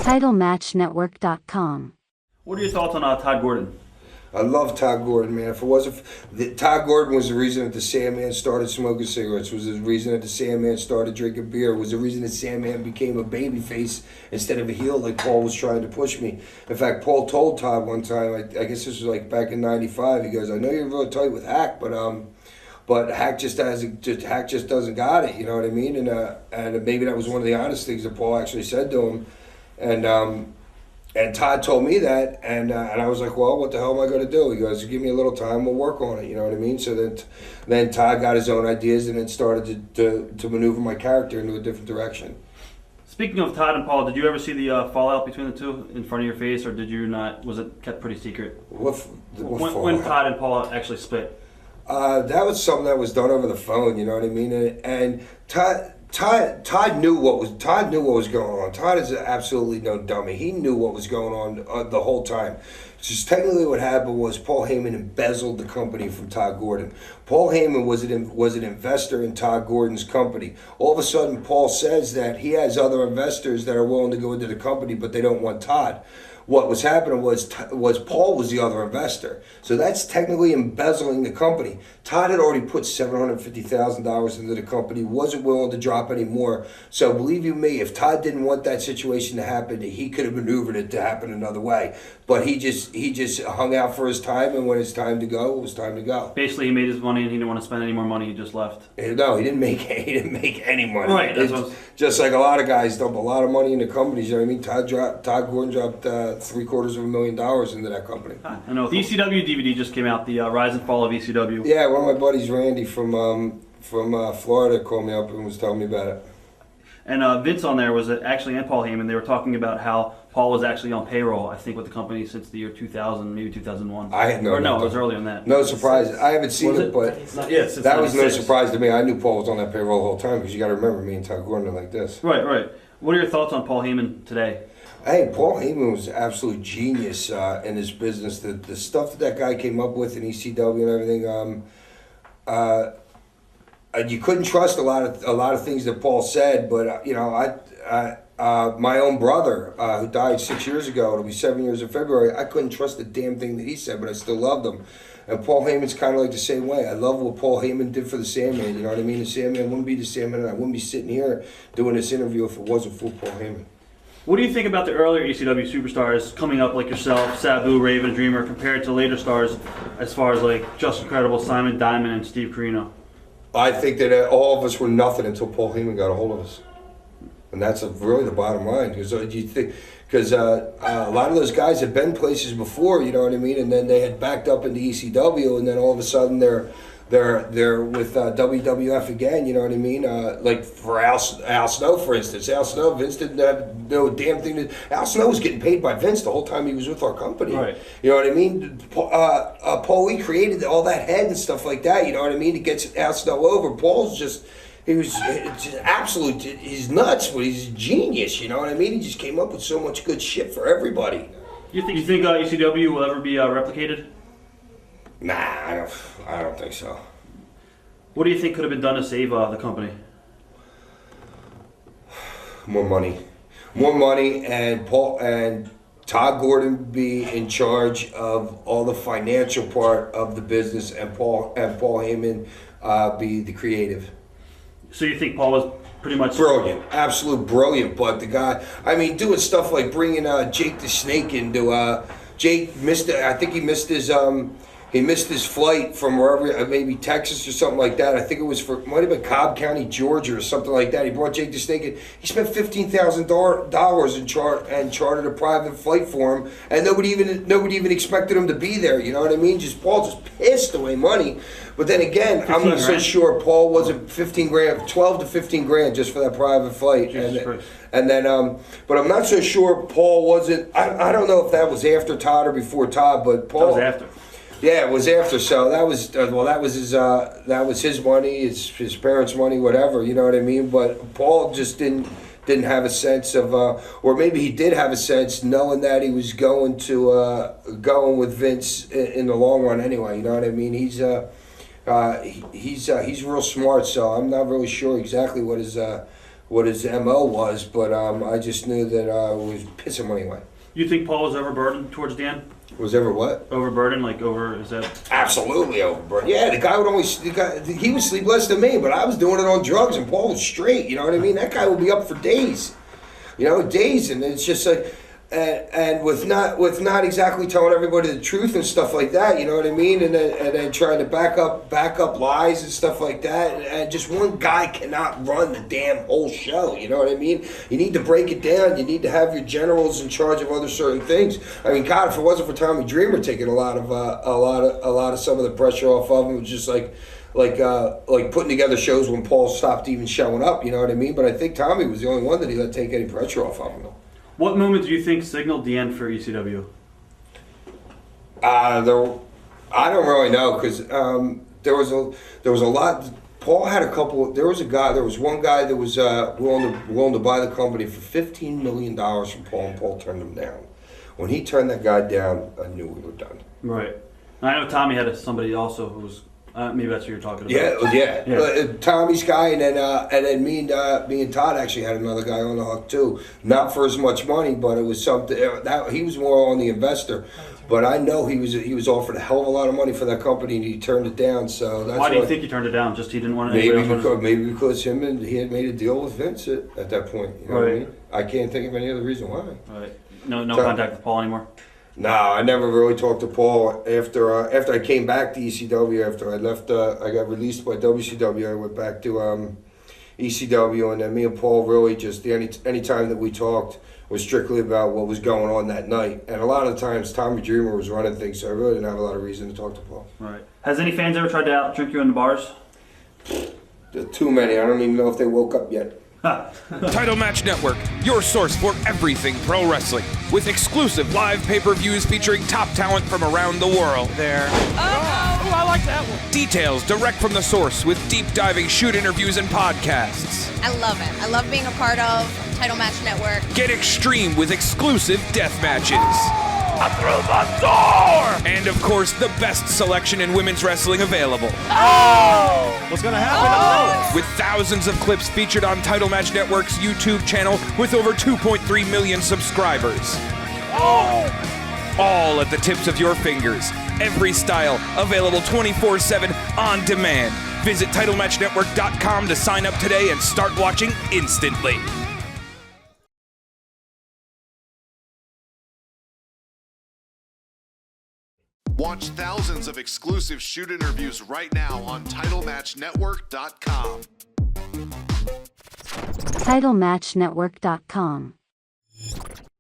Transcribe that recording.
TitleMatchNetwork.com. What are your thoughts on Todd Gordon? I love Tod Gordon, man. If it wasn't, Tod Gordon was the reason that the Sandman started smoking cigarettes. Was the reason that the Sandman started drinking beer. Was the reason that Sandman became a babyface instead of a heel, like Paul was trying to push me. In fact, Paul told Todd one time, I guess this was like back in '95. He goes, "I know you're really tight with Hack, but Hack just doesn't got it." You know what I mean? And maybe that was one of the honest things that Paul actually said to him, And Todd told me that, and I was like, well, what the hell am I going to do? He goes, give me a little time, we'll work on it, you know what I mean? So then Todd got his own ideas and then started to maneuver my character into a different direction. Speaking of Todd and Paul, did you ever see the fallout between the two in front of your face, or did you not? Was it kept pretty secret? When Todd and Paul actually split? That was something that was done over the phone, you know what I mean? And Todd knew what was going on. Todd is absolutely no dummy. He knew what was going on the whole time. Just technically, what happened was Paul Heyman embezzled the company from Tod Gordon. Paul Heyman was an investor in Tod Gordon's company. All of a sudden, Paul says that he has other investors that are willing to go into the company, but they don't want Todd. What was happening was Paul was the other investor. So that's technically embezzling the company. Todd had already put $750,000 into the company, wasn't willing to drop any more. So believe you me, if Todd didn't want that situation to happen, he could have maneuvered it to happen another way. But he just hung out for his time, and when it's time to go, it was time to go. Basically, he made his money and he didn't want to spend any more money. He just left. No, he didn't make any money. Right, that's just like a lot of guys dump a lot of money into companies. You know what I mean? Tod Gordon dropped $750,000 into that company. I know. The ECW DVD just came out. The Rise and Fall of ECW. Yeah, one of my buddies, Randy from Florida, called me up and was telling me about it. And Vince on there was actually, and Paul Heyman, they were talking about how Paul was actually on payroll, I think, with the company since the year 2000, maybe 2001. I had no idea. Or no, it was earlier than that. No surprise. I haven't seen Was it, it? but Yes, that was no surprise to me. I knew Paul was on that payroll the whole time because you got to remember me and Tod Gordon are like this. Right. What are your thoughts on Paul Heyman today? Hey, Paul Heyman was an absolute genius in his business. The stuff that guy came up with in ECW and everything. You couldn't trust a lot of things that Paul said, but my own brother who died 6 years ago, it'll be 7 years in February. I couldn't trust a damn thing that he said, but I still loved him. And Paul Heyman's kind of like the same way. I love what Paul Heyman did for the Sandman. You know what I mean? The Sandman wouldn't be the Sandman, and I wouldn't be sitting here doing this interview if it wasn't for Paul Heyman. What do you think about the earlier ECW superstars coming up like yourself, Sabu, Raven, Dreamer, compared to later stars as far as like Just Incredible, Simon Diamond, and Steve Corino? I think that all of us were nothing until Paul Heyman got a hold of us. And that's really the bottom line. Because a lot of those guys had been places before, you know what I mean? And then they had backed up into ECW, and then all of a sudden they're with WWF again, you know what I mean? Like for Al Snow, for instance. Al Snow, Vince didn't have no damn thing Al Snow was getting paid by Vince the whole time he was with our company. Right. You know what I mean? Paul Lee created all that head and stuff like that, you know what I mean? To get Al Snow over. Paul's he was just absolute, he's nuts, but he's a genius, you know what I mean? He just came up with so much good shit for everybody. You think ECW will ever be replicated? Nah, I don't think so. What do you think could have been done to save the company? More money, and Tod Gordon be in charge of all the financial part of the business, and Paul Heyman be the creative. So you think Paul was pretty much brilliant, absolute brilliant, but the guy, I mean, doing stuff like bringing Jake the Snake into Jake missed. I think he missed his flight from wherever, maybe Texas or something like that. I think it was might have been Cobb County, Georgia, or something like that. He brought Jake the Snake in. He spent $15,000 and chartered a private flight for him, and nobody even expected him to be there. You know what I mean? Paul just pissed away money. But then again, I'm not so sure Paul wasn't 15 grand, 12 to 15 grand just for that private flight. And then, but I'm not so sure Paul wasn't. I don't know if that was after Todd or before Todd, but Paul. That was after. Yeah, it was after. So that was that was his money, his parents' money, whatever. You know what I mean? But Paul just didn't have a sense of, or maybe he did have a sense, knowing that he was going with Vince in the long run anyway. You know what I mean? He's real smart, so I'm not really sure exactly what his MO was, but I just knew that it was pissing money away. You think Paul was overburdened towards the end? Was ever what? Overburdened, is that? Absolutely overburdened. Yeah, the guy he was sleep less than me, but I was doing it on drugs, and Paul was straight. You know what I mean? That guy would be up for days. Days, and it's just like, and with not exactly telling everybody the truth and stuff like that, you know what I mean, and then trying to back up lies and stuff like that, and just one guy cannot run the damn whole show, you know what I mean? You need to break it down. You need to have your generals in charge of other certain things. I mean, God, if it wasn't for Tommy Dreamer taking a lot of some of the pressure off of him, it was just like putting together shows when Paul stopped even showing up, you know what I mean? But I think Tommy was the only one that he let take any pressure off of him. What moment do you think signaled the end for ECW? I don't really know, because there was a lot. Paul had a couple. There was one guy that was willing to buy the company for $15 million from Paul, and Paul turned him down. When he turned that guy down, I knew we were done. Right. I know Tommy had somebody also who was. Maybe that's what you're talking about. Yeah. Tommy's guy, and then me and Todd actually had another guy on the hook too. Not for as much money, but it was something that he was more on the investor. But I know he was offered a hell of a lot of money for that company, and he turned it down. So that's why do you think he turned it down? Just he didn't want to. Maybe because he had made a deal with Vince at that point. You know what I mean? I can't think of any other reason why. Right. No contact with Paul anymore. No, I never really talked to Paul after I came back to ECW. After I left, I got released by WCW. I went back to ECW, and then me and Paul really just any time that we talked was strictly about what was going on that night. And a lot of the times, Tommy Dreamer was running things, so I really didn't have a lot of reason to talk to Paul. Right. Has any fans ever tried to out drink you in the bars? There are too many. I don't even know if they woke up yet. Title Match Network, your source for everything pro wrestling, with exclusive live pay-per-views featuring top talent from around the world. Oh, I like that one. Details direct from the source with deep diving shoot interviews and podcasts. I love it. I love being a part of Title Match Network. Get extreme with exclusive death matches. Through the door! And of course, the best selection in women's wrestling available. Oh! What's gonna happen? Oh! With thousands of clips featured on Title Match Network's YouTube channel with over 2.3 million subscribers. Oh! All at the tips of your fingers. Every style available 24/7 on demand. Visit TitleMatchNetwork.com to sign up today and start watching instantly. Watch thousands of exclusive shoot interviews right now on TitleMatchNetwork.com. TitleMatchNetwork.com